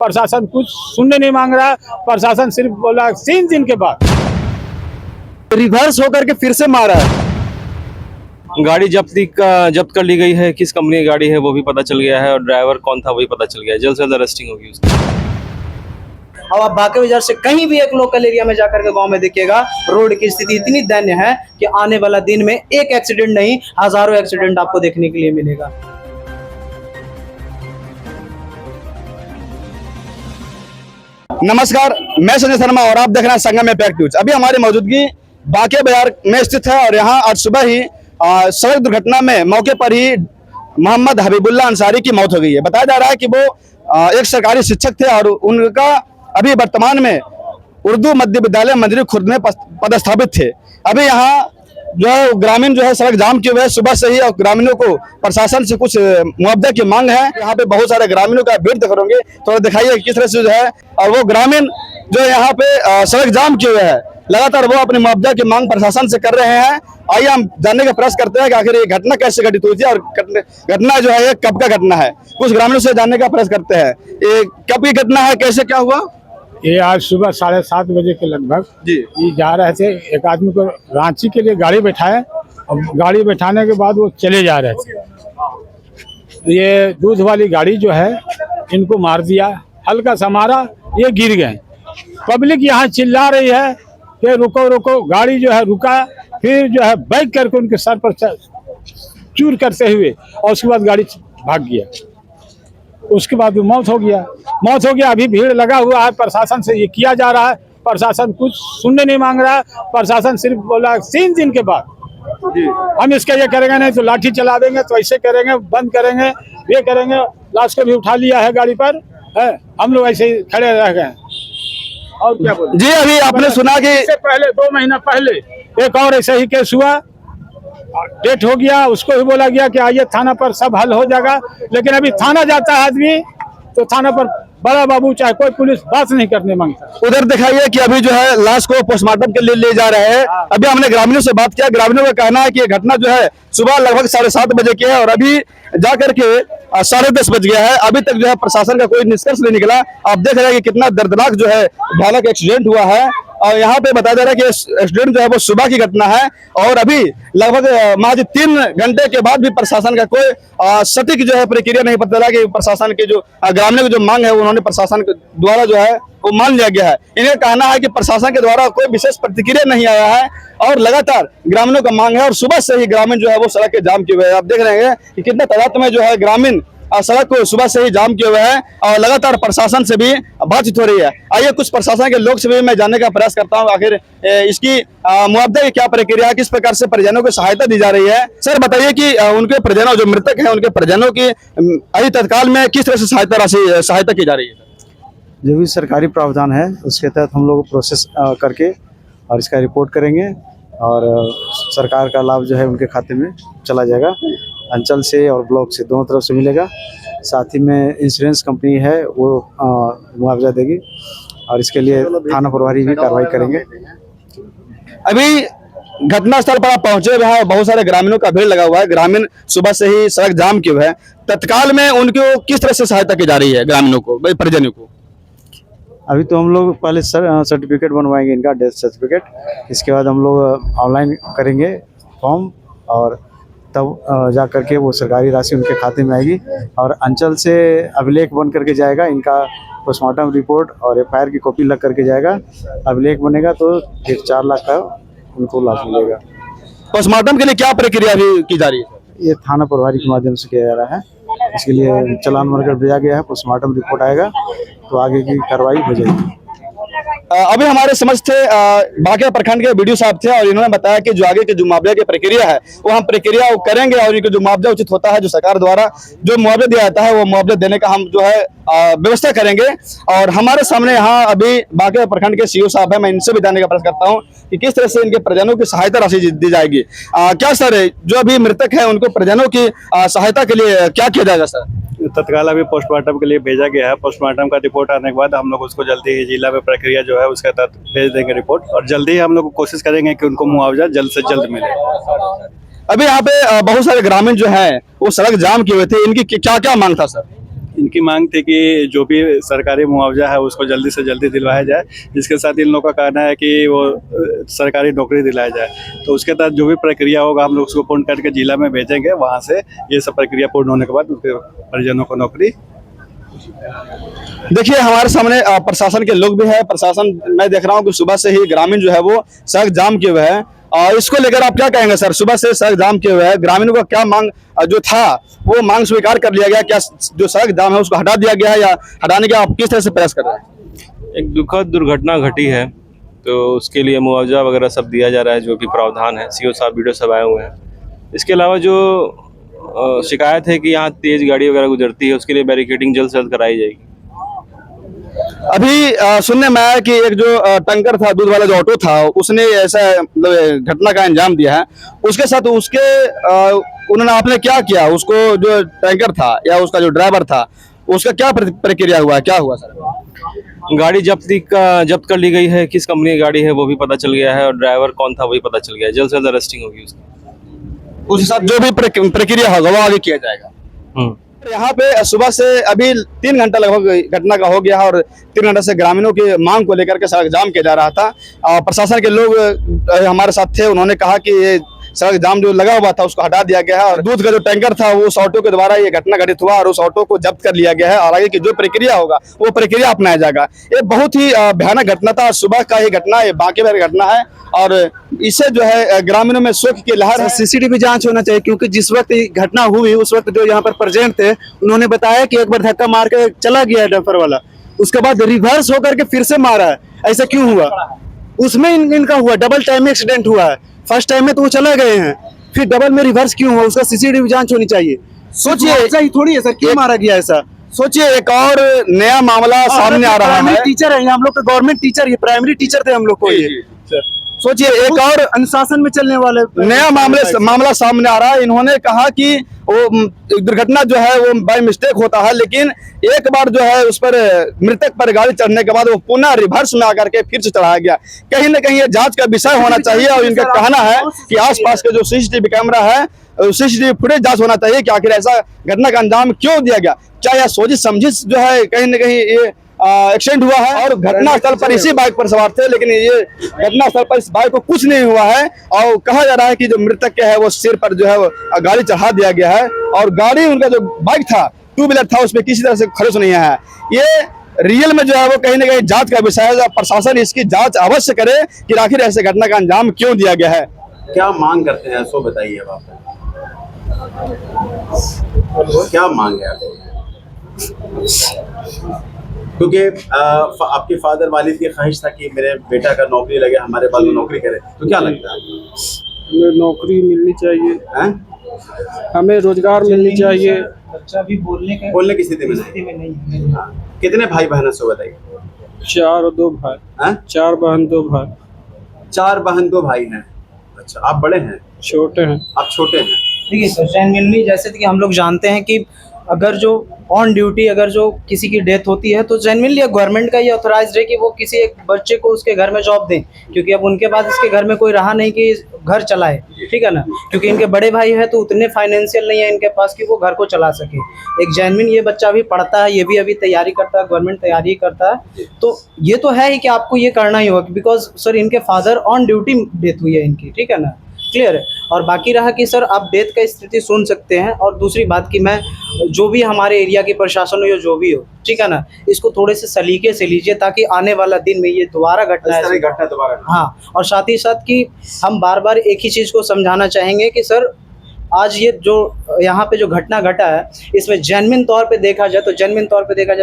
प्रशासन कुछ सुनने नहीं मांग रहा। प्रशासन सिर्फ बोला 3 दिन के बाद रिवर्स होकर के फिर से मारा है। गाड़ी जब्त कर ली गई है। किस कंपनी की गाड़ी है वो भी पता चल गया है और ड्राइवर कौन था वो भी पता चल गया है। जल्द से जल्द अरेस्टिंग होगी उसकी। अब आप बांके बाजार से कहीं भी एक लोकल एरिया में जाकर के गांव में देखिएगा, रोड की स्थिति इतनी दयनीय है कि आने वाला दिन में एक एक्सीडेंट नहीं, हजारों एक्सीडेंट आपको देखने के लिए मिलेगा। नमस्कार, मैं संजय शर्मा और आप देख रहे हैं संगम में फैक्ट न्यूज। अभी हमारी मौजूदगी बांके बाजार में स्थित है और यहाँ आज सुबह ही सड़क दुर्घटना में मौके पर ही मोहम्मद हबीबुल्लाह अंसारी की मौत हो गई है। बताया जा रहा है कि वो एक सरकारी शिक्षक थे और उनका अभी वर्तमान में उर्दू मध्य विद्यालय मंदिर खुर्द में पदस्थापित थे। अभी यहाँ जो है ग्रामीण जो है सड़क जाम किए हुए सुबह से ही और ग्रामीणों को प्रशासन से कुछ मुआवजा की मांग है। यहाँ पे बहुत सारे ग्रामीणों का भीड़ देख रहे थोड़ा दिखाइए किस तरह से जो है और वो ग्रामीण जो यहाँ पे सड़क जाम किए हुए है, लगातार वो अपने मुआवजा की मांग प्रशासन से कर रहे हैं। आइए हम जानने का प्रयास करते हैं कि आखिर ये घटना कैसे घटित हुई थी और घटना जो है ये कब का घटना है। कुछ ग्रामीणों से जानने का प्रयास करते हैं ये कब की घटना है, कैसे क्या हुआ। ये आज सुबह 7:30 बजे के लगभग जी ये जा रहे थे। एक आदमी को रांची के लिए गाड़ी बैठाए और गाड़ी बैठाने के बाद वो चले जा रहे थे। ये दूध वाली गाड़ी जो है इनको मार दिया, हल्का सा मारा, ये गिर गए। पब्लिक यहाँ चिल्ला रही है कि रुको रुको। गाड़ी जो है रुका, फिर जो है बैक करके उनके सर पर चूर करते हुए और उसके बाद गाड़ी भाग गया। उसके बाद मौत हो गया। अभी भीड़ लगा हुआ है। प्रशासन से ये किया जा रहा है, प्रशासन कुछ सुनने नहीं मांग रहा। प्रशासन सिर्फ बोला 3 दिन के बाद हम इसका ये करेंगे, नहीं तो लाठी चला देंगे, तो ऐसे करेंगे, बंद करेंगे, ये करेंगे। लाश को भी उठा लिया है गाड़ी पर है। हम लोग ऐसे ही खड़े रह गए और क्या बोले। जी अभी आपने सुना कि इससे पहले 2 महीना पहले एक और ऐसा ही केस हुआ, डेट हो गया। उसको भी बोला गया कि आइए थाना पर, सब हल हो जाएगा। लेकिन अभी थाना जाता है आदमी तो थाना पर बड़ा बाबू चाहे कोई पुलिस बात नहीं करने मांगता। उधर दिखाइए कि अभी जो है लाश को पोस्टमार्टम के लिए ले जा रहे हैं। अभी हमने ग्रामीणों से बात किया, ग्रामीणों का कहना है कि ये घटना जो है सुबह लगभग 7:30 बजे की है और अभी जाकर के 10:30 बज गया है। अभी तक जो है प्रशासन का कोई निष्कर्ष नहीं निकला। आप देख रहे हैं कि कितना दर्दनाक जो है भयानक एक्सीडेंट हुआ है और यहाँ पे बताया जा रहा है कि एक्सीडेंट जो है वो सुबह की घटना है और अभी लगभग महज 3 घंटे के बाद भी प्रशासन का कोई सटीक जो है प्रक्रिया नहीं पता चला कि प्रशासन के जो ग्रामीणों की जो मांग है उन्होंने प्रशासन के द्वारा जो है वो मान लिया गया है। इनका कहना है कि प्रशासन के द्वारा कोई विशेष प्रतिक्रिया नहीं आया है और लगातार ग्रामीणों का मांग है और सुबह से ही ग्रामीण जो है वो सड़क के जाम किए हुए हैं। आप देख रहे हैं कि कितने तादाद में जो है ग्रामीण सड़क को सुबह से ही जाम किए हुए हैं और लगातार प्रशासन से भी बातचीत हो रही है। आइए कुछ प्रशासन के लोग से भी मैं जानने का प्रयास करता हूं आखिर इसकी मुआवजा की क्या प्रक्रिया है, किस प्रकार से परिजनों को सहायता दी जा रही है। सर बताइए कि उनके परिजनों जो मृतक हैं उनके परिजनों की अभी तत्काल में किस तरह से सहायता की जा रही है। जो भी सरकारी प्रावधान है उसके तहत हम लोग प्रोसेस करके और इसका रिपोर्ट करेंगे और सरकार का लाभ जो है उनके खाते में चला जाएगा। अंचल से और ब्लॉक से दोनों तरफ से मिलेगा। साथ ही में इंश्योरेंस कंपनी है वो मुआवजा देगी और इसके लिए थाना प्रभारी भी कार्रवाई करेंगे। अभी घटनास्थल पर आप पहुंचे हुए हैं, बहुत सारे ग्रामीणों का भीड़ लगा हुआ है। ग्रामीण सुबह से ही सड़क जाम किए हुए हैं। तत्काल में उनको किस तरह से सहायता की जा रही है ग्रामीणों को, परिजनों को। अभी तो हम लोग पहले सर्टिफिकेट बनवाएंगे इनका, डेथ सर्टिफिकेट। इसके बाद हम लोग ऑनलाइन करेंगे फॉर्म और तब जा करके वो सरकारी राशि उनके खाते में आएगी और अंचल से अभिलेख बन करके जाएगा। इनका पोस्टमार्टम रिपोर्ट और FIR की कॉपी लग करके जाएगा। अभिलेख बनेगा तो 4 लाख का उनको लाभ मिलेगा। पोस्टमार्टम के लिए क्या प्रक्रिया अभी की जा रही है। ये थाना प्रभारी के माध्यम से किया जा रहा है। इसके लिए चालान बनकर भेजा गया है। पोस्टमार्टम रिपोर्ट आएगा तो आगे की कार्रवाई हो जाएगी। अभी हमारे समझ थे बांके प्रखंड के वीडियो साहब थे और इन्होंने बताया कि जो आगे की जो मुआवजा की प्रक्रिया है वो हम प्रक्रिया करेंगे और इनको जो मुआवजा उचित होता है, जो सरकार द्वारा जो मुआवजा दिया जाता है वो मुआवजा देने का हम जो है व्यवस्था करेंगे। और हमारे सामने यहाँ अभी बांके प्रखंड के CO साहब है, मैं इनसे भी जानने का प्रयास करता हूँ कि किस तरह से इनके परिजनों की सहायता राशि दी जाएगी। क्या सर जो अभी मृतक है उनको परिजनों की सहायता के लिए क्या किया जाएगा। सर तत्काल अभी पोस्टमार्टम के लिए भेजा गया है। पोस्टमार्टम का रिपोर्ट आने के बाद हम लोग उसको जल्दी ही जिला में प्रक्रिया जो है उसके तहत भेज देंगे रिपोर्ट और जल्दी ही हम लोग कोशिश करेंगे कि उनको मुआवजा जल्द से जल्द मिले। अभी यहाँ पे बहुत सारे ग्रामीण जो हैं वो सड़क जाम किए हुए थे, इनकी क्या क्या मांग था सर। इनकी मांग थी कि जो भी सरकारी मुआवजा है उसको जल्दी से जल्दी दिलवाया जाए, जिसके साथ इन लोगों का कहना है कि वो सरकारी नौकरी दिलाया जाए। तो उसके तहत जो भी प्रक्रिया होगा हम लोग उसको पूर्ण करके जिला में भेजेंगे, वहाँ से ये सब प्रक्रिया पूर्ण होने के बाद उनके परिजनों को नौकरी। देखिए हमारे सामने प्रशासन के लोग भी हैं। प्रशासन मैं देख रहा हूँ कि सुबह से ही ग्रामीण जो है वो सड़क जाम किए हुए हैं, और इसको लेकर आप क्या कहेंगे सर? सुबह से सड़क जाम किए हुए हैं, ग्रामीणों का क्या मांग जो था वो मांग स्वीकार कर लिया गया? क्या जो सड़क जाम है उसको हटा दिया गया है, या हटाने के आप किस तरह से प्रयास कर रहे हैं? एक दुखद दुर्घटना घटी है, तो उसके लिए मुआवजा वगैरह सब दिया जा रहा है, जो कि प्रावधान है। सीओ साहब वीडियो सब आए हुए हैं। इसके अलावा जो शिकायत है कि यहाँ तेज गाड़ी वगैरह गुजरती है, उसके लिए बैरिकेडिंग जल्द से जल्द कराई जाएगी। अभी सुनने में आया कि एक जो टैंकर था, दूध वाला जो ऑटो था, उसने ऐसा मतलब घटना का अंजाम दिया है। उसके साथ उसके उन्होंने आपने क्या किया? उसको जो टैंकर था या उसका जो ड्राइवर था उसका क्या प्रक्रिया हुआ है, क्या हुआ सर? गाड़ी जब्त कर ली गई है। किस कंपनी की गाड़ी है वो भी पता चल गया है, और ड्राइवर कौन था वो भी पता चल गया है। जल्द से जल्द अरेस्टिंग होगी उसकी। उसके साथ जो भी प्रक्रिया होगा वो आगे किया जाएगा। यहाँ पे सुबह से अभी 3 घंटा लगभग घटना का हो गया है, और 3 घंटे से ग्रामीणों की मांग को लेकर के सड़क जाम किया जा रहा था। प्रशासन के लोग हमारे साथ थे, उन्होंने कहा कि ये सड़क जाम जो लगा हुआ था उसको हटा दिया गया है, और दूध का जो टैंकर था वो उस ऑटो के द्वारा ये घटना घटित हुआ, और उस ऑटो को जब्त कर लिया गया है, और आगे की जो प्रक्रिया होगा वो प्रक्रिया अपनाया जाएगा। ये बहुत ही भयानक घटना था। सुबह का ये घटना, ये बांके की घटना है, और इससे जो है ग्रामीणों में शोक की लहर है। सीसीटीवी जांच होना चाहिए, क्योंकि जिस वक्त ये घटना हुई उस वक्त जो यहाँ पर प्रेजेंट थे उन्होंने बताया कि एक बार धक्का मार के चला गया डंपर वाला, उसके बाद रिवर्स होकर के फिर से मारा है। ऐसा क्यों हुआ? उसमें इनका हुआ डबल टाइम में एक्सीडेंट हुआ है। फर्स्ट टाइम में तो वो चले गए हैं, फिर डबल में रिवर्स क्यों हुआ? उसका सीसीटीवी जांच होनी चाहिए। सोचिए, ऐसा ही थोड़ी है सर, क्यों मारा गया ऐसा? सोचिए एक और नया मामला सामने आ रहा है। टीचर है हम लोग का, गवर्नमेंट टीचर, ये प्राइमरी टीचर थे हम लोग को। ये सोचिए एक और अनुशासन में चलने वाले नया मामला सामने आ रहा है। इन्होंने कहा कि वो दुर्घटना जो है वो बाय मिस्टेक होता है, लेकिन एक बार जो है उस पर मृतक पर गाड़ी चढ़ने के बाद वो पुनः रिवर्स में आकर के फिर से चढ़ाया गया। कहीं ना कहीं ये जांच का विषय होना चाहिए, और इनका कहना है कि आसपास के जो सीसीटीवी कैमरा है, सीसीटीवी फुटेज जांच होना चाहिए कि आखिर ऐसा घटना का अंजाम क्यों दिया गया। क्या यह सोजिश समझिश जो है कहीं ना कहीं ये एक्सीडेंट हुआ है, और घटना स्थल पर इसी बाइक पर सवार थे, लेकिन ये घटना स्थल पर इस बाइक को कुछ नहीं हुआ है, और कहा जा रहा है कि जो मृतक के है वो सिर पर जो है वो गाड़ी चढ़ा दिया गया है, और गाड़ी उनका जो बाइक था, 2 व्हीलर था, उसमें किसी तरह से खरोच नहीं है। ये रियल में जो है वो कहीं ना कहीं जांच का विषय है। प्रशासन इसकी जांच अवश्य करे कि आखिर ऐसे घटना का अंजाम क्यों दिया गया है। क्या मांग करते हैं सो बताइए आप, क्या मांग है? क्योंकि आपके फादर वालिद की ख्वाहिश था कि मेरे बेटा का नौकरी लगे, हमारे बाद वो नौकरी करे, तो क्या लगता है? हमें नौकरी मिलनी चाहिए, हमें रोजगार मिलनी चाहिए। बच्चा भी बोलने की स्थिति में नहीं। कितने भाई बहन है सो बताइए? 4 और 2 भाई। 4 बहन 2 भाई। 4 बहन 2 भाई हैं। अच्छा, आप बड़े हैं? छोटे हैं। आप छोटे हैं। देखिए सर, जेन्युइनली जैसे कि हम लोग जानते हैं कि अगर जो ऑन ड्यूटी अगर जो किसी की डेथ होती है तो जेन्युइनली गवर्नमेंट का ये ऑथराइज्ड है कि वो किसी एक बच्चे को उसके घर में जॉब दें, क्योंकि अब उनके बाद इसके घर में कोई रहा नहीं कि घर चलाए, ठीक है ना। क्योंकि इनके बड़े भाई है तो उतने फाइनेंशियल नहीं है इनके पास कि वो घर को चला सके। एक जेन्युइन ये बच्चा भी पढ़ता है, ये भी अभी तैयारी करता है, गवर्नमेंट तैयारी करता है, तो ये तो है ही कि आपको ये करना ही होगा, बिकॉज सर इनके फादर ऑन ड्यूटी डेथ हुई है इनकी, ठीक है ना, क्लियर है। और बाकी रहा कि सर आप डेथ का स्थिति सुन सकते हैं, और दूसरी बात कि मैं जो भी हमारे एरिया के प्रशासन हो या जो भी हो, ठीक है ना, इसको थोड़े से सलीके से लीजिए ताकि आने वाला दिन में ये दोबारा घटना दोबारा। हाँ, और साथ ही साथ कि हम बार बार एक ही चीज़ को समझाना चाहेंगे कि सर आज ये जो यहाँ पे जो घटना घटा है इसमें जेन्युइन तौर पे देखा जाए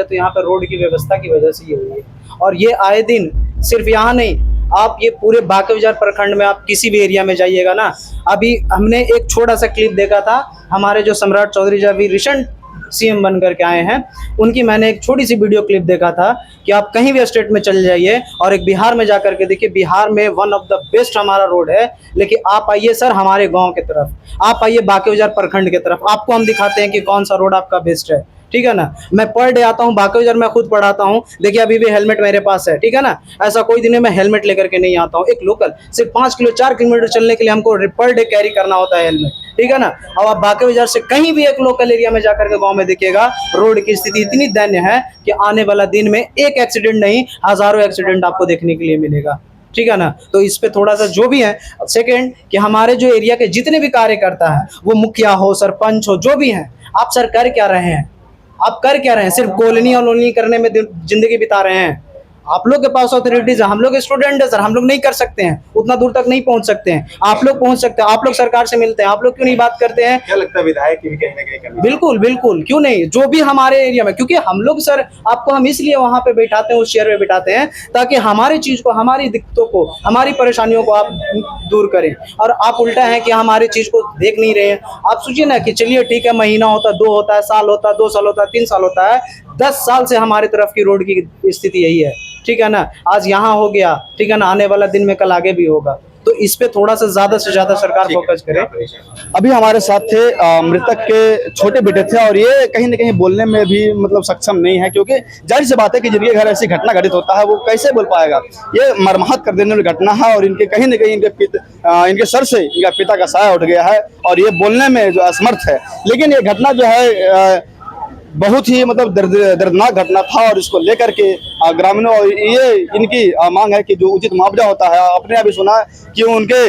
तो यहाँ पर रोड की व्यवस्था की वजह से ये हुई है। और ये आए दिन सिर्फ यहाँ नहीं, आप ये पूरे बांके बाजार प्रखंड में आप किसी भी एरिया में जाइएगा ना, अभी हमने एक छोटा सा क्लिप देखा था, हमारे जो सम्राट चौधरी जो अभी रिसेंट सीएम बन करके आए हैं, उनकी मैंने एक छोटी सी वीडियो क्लिप देखा था कि आप कहीं भी स्टेट में चले जाइए और एक बिहार में जा करके देखिए, बिहार में वन ऑफ द बेस्ट हमारा रोड है। लेकिन आप आइए सर हमारे गांव की तरफ, आप आइए बांके बाजार प्रखंड की तरफ, आपको हम दिखाते हैं कि कौन सा रोड आपका बेस्ट है, ठीक है ना। मैं पर डे आता हूँ बाकी बाजार, मैं खुद पढ़ाता हूँ, देखिए अभी भी हेलमेट मेरे पास है, ठीक है ना। ऐसा कोई दिन मैं हेलमेट लेकर के नहीं आता हूँ। एक लोकल सिर्फ 5 किलो 4 किलोमीटर चलने के लिए हमको पर डे कैरी करना होता है हेलमेट, ठीक है ना। अब आप बाकी बाजार से कहीं भी एक लोकल एरिया में जाकर के गांव में देखिएगा, रोड की स्थिति इतनी दयनीय है कि आने वाला दिन में एक एक्सीडेंट नहीं, हजारों एक्सीडेंट आपको देखने के लिए मिलेगा, ठीक है ना। तो इस पे थोड़ा सा जो भी है। सेकंड कि हमारे जो एरिया के जितने भी कार्यकर्ता हैं, वो मुखिया हो, सरपंच हो, जो भी हैं, आप सर कर क्या रहे हैं? आप कर क्या रहे हैं? सिर्फ कॉलोनी और करने में जिंदगी बिता रहे हैं। आप लोग के पास ऑथोरिटीज है, हम लोग स्टूडेंट है सर, हम लोग नहीं कर सकते हैं, उतना दूर तक नहीं पहुंच सकते हैं। आप लोग पहुंच सकते हैं, आप लोग सरकार से मिलते हैं, आप लोग क्यों नहीं बात करते हैं? क्या लगता है विधायक की भी कहीं ना कहीं कमी? बिल्कुल बिल्कुल, क्यों नहीं। जो भी हमारे एरिया में, क्योंकि हम लोग सर आपको हम इसलिए वहां पे बैठाते हैं, उस चेयर पे बैठाते हैं, ताकि हमारी चीज को, हमारी दिक्कतों को, हमारी परेशानियों को आप दूर करें। और आप उल्टा है कि हमारी चीज को देख नहीं रहे हैं। आप सोचिए ना कि चलिए ठीक है, महीना होता है, 2 होता है, साल होता है, 2 साल होता है, 3 साल होता है, 10 साल से हमारी तरफ की रोड की स्थिति यही है, ठीक है ना। आज यहाँ हो गया, ठीक है ना, आने वाला दिन में कल आगे भी होगा। तो इस पे थोड़ा सा ज्यादा से ज्यादा सरकार फोकस करे। अभी हमारे साथ थे मृतक के छोटे बेटे थे, और ये कहीं ना कहीं बोलने में भी मतलब सक्षम नहीं है, क्योंकि जाहिर सी बात है कि जिनके घर ऐसी घटना घटित होता है वो कैसे बोल पाएगा। ये मरम्मत कर देने वाली घटना है, और इनके कहीं ना कहीं इनके सर से इनका पिता का साया उठ गया है, और ये बोलने में जो असमर्थ है। लेकिन ये घटना जो है बहुत ही मतलब दर्दनाक घटना था, और इसको लेकर के ग्रामीणों और ये इनकी मांग है कि जो उचित मुआवजा होता है। आपने अभी सुना कि उनके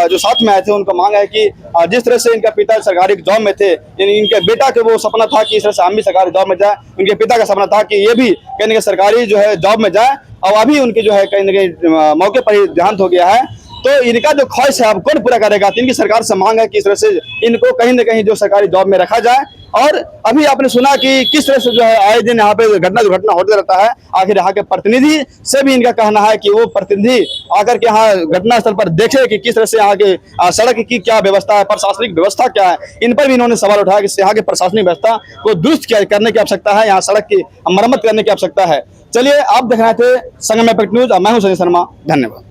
जो साथ में आए थे, उनका मांग है कि जिस तरह से इनका पिता सरकारी जॉब में थे, इनके बेटा के वो सपना था कि इस तरह से हम भी सरकारी जॉब में जाए। उनके पिता का सपना था कि ये भी कहीं ना कहीं सरकारी जो है जॉब में जाए, और अभी उनकी जो है कहीं ना कहीं मौके पर ही देहांत हो गया है। तो इनका जो ख्वाहिश है अब कौन पूरा करेगा? तो इनकी सरकार से मांग है कि इस तरह से इनको कहीं ना कहीं जो सरकारी जॉब में रखा जाए। और अभी आपने सुना कि किस तरह से जो है आए दिन यहाँ पे दुर्घटना होता रहता है। आखिर यहाँ के प्रतिनिधि से भी इनका कहना है कि वो प्रतिनिधि आकर के यहाँ घटनास्थल पर देखे कि किस तरह से यहाँ के सड़क की क्या व्यवस्था है, प्रशासनिक व्यवस्था क्या है। इन पर भी इन्होंने सवाल उठाया कि यहाँ के प्रशासनिक व्यवस्था को दुरुस्त करने की आवश्यकता है, यहाँ सड़क की मरम्मत करने की आवश्यकता है। चलिए, आप देख रहे थे संगम न्यूज, मैं हूँ संजय शर्मा, धन्यवाद।